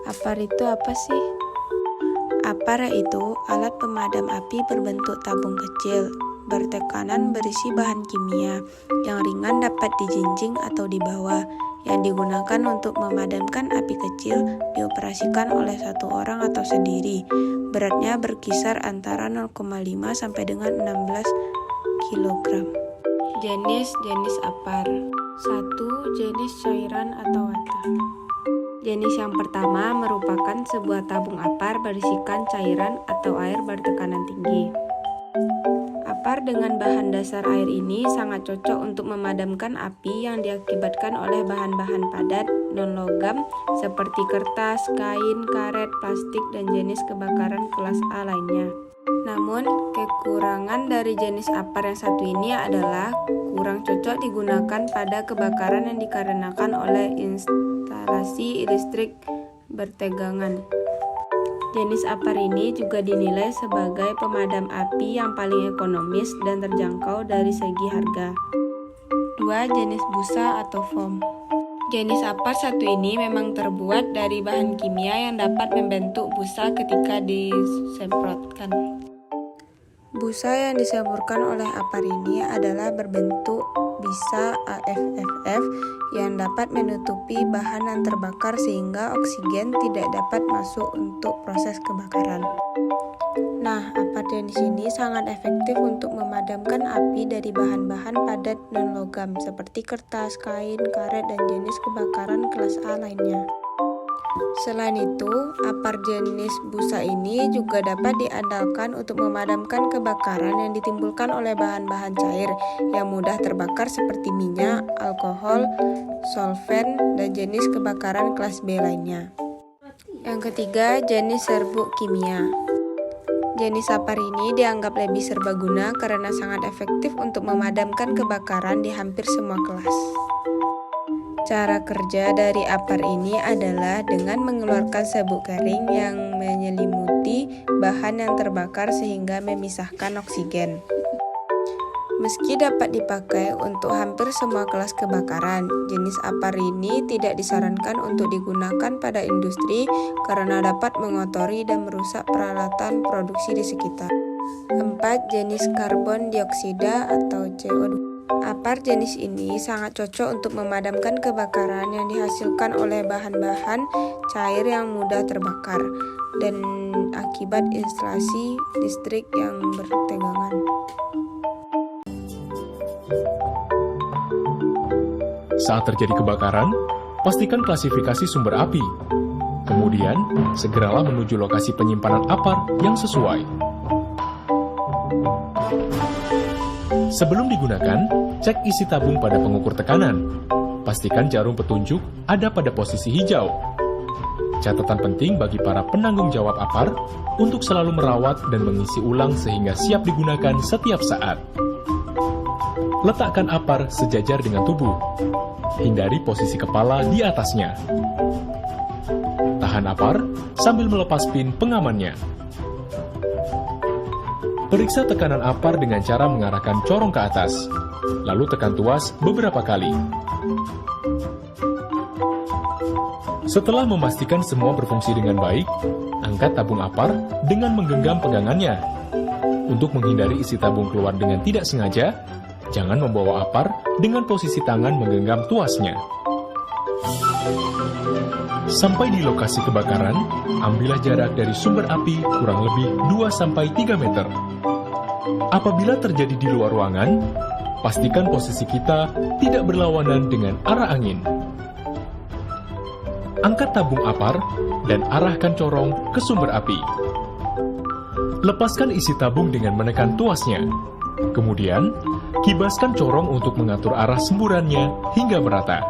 Apar itu apa sih? Apar itu alat pemadam api berbentuk tabung kecil, bertekanan berisi bahan kimia, yang ringan dapat dijinjing atau dibawa, yang digunakan untuk memadamkan api kecil, dioperasikan oleh satu orang atau sendiri. Beratnya berkisar antara 0,5 sampai dengan 16 kg. Jenis-jenis apar. 1. Jenis cairan atau water. Jenis yang pertama merupakan sebuah tabung apar berisikan cairan atau air bertekanan tinggi. Apar dengan bahan dasar air ini sangat cocok untuk memadamkan api yang diakibatkan oleh bahan-bahan padat non-logam seperti kertas, kain, karet, plastik, dan jenis kebakaran kelas A lainnya. Namun, kekurangan dari jenis apar yang satu ini adalah kurang cocok digunakan pada kebakaran yang dikarenakan oleh instalasi listrik bertegangan. Jenis apar ini juga dinilai sebagai pemadam api yang paling ekonomis dan terjangkau dari segi harga. 2. Jenis busa atau foam. Jenis apar satu ini memang terbuat dari bahan kimia yang dapat membentuk busa ketika disemprotkan. Busa yang disemburkan oleh apar ini adalah berbentuk bisa AFFF yang dapat menutupi bahan yang terbakar sehingga oksigen tidak dapat masuk untuk proses kebakaran. Nah, apar jenis ini sangat efektif untuk memadamkan api dari bahan-bahan padat non-logam seperti kertas, kain, karet, dan jenis kebakaran kelas A lainnya. Selain itu, apar jenis busa ini juga dapat diandalkan untuk memadamkan kebakaran yang ditimbulkan oleh bahan-bahan cair yang mudah terbakar seperti minyak, alkohol, solvent, dan jenis kebakaran kelas B lainnya. Yang ketiga, jenis serbuk kimia. Jenis apar ini dianggap lebih serbaguna karena sangat efektif untuk memadamkan kebakaran di hampir semua kelas. Cara kerja dari apar ini adalah dengan mengeluarkan serbuk kering yang menyelimuti bahan yang terbakar sehingga memisahkan oksigen. Meski dapat dipakai untuk hampir semua kelas kebakaran, jenis apar ini tidak disarankan untuk digunakan pada industri karena dapat mengotori dan merusak peralatan produksi di sekitar. 4. Jenis karbon dioksida atau CO2. Apar jenis ini sangat cocok untuk memadamkan kebakaran yang dihasilkan oleh bahan-bahan cair yang mudah terbakar dan akibat instalasi listrik yang bertegangan. Saat terjadi kebakaran, pastikan klasifikasi sumber api. Kemudian, segeralah menuju lokasi penyimpanan apar yang sesuai. Sebelum digunakan, cek isi tabung pada pengukur tekanan. Pastikan jarum petunjuk ada pada posisi hijau. Catatan penting bagi para penanggung jawab apar untuk selalu merawat dan mengisi ulang sehingga siap digunakan setiap saat. Letakkan apar sejajar dengan tubuh. Hindari posisi kepala di atasnya. Tahan apar sambil melepas pin pengamannya. Periksa tekanan apar dengan cara mengarahkan corong ke atas, lalu tekan tuas beberapa kali. Setelah memastikan semua berfungsi dengan baik, angkat tabung apar dengan menggenggam pegangannya. Untuk menghindari isi tabung keluar dengan tidak sengaja, jangan membawa apar dengan posisi tangan menggenggam tuasnya. Sampai di lokasi kebakaran, ambillah jarak dari sumber api kurang lebih 2-3 meter. Apabila terjadi di luar ruangan, pastikan posisi kita tidak berlawanan dengan arah angin. Angkat tabung apar dan arahkan corong ke sumber api. Lepaskan isi tabung dengan menekan tuasnya. Kemudian, kibaskan corong untuk mengatur arah semburannya hingga merata.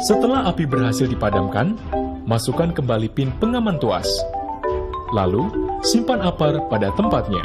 Setelah api berhasil dipadamkan, masukkan kembali pin pengaman tuas. Lalu, simpan apar pada tempatnya.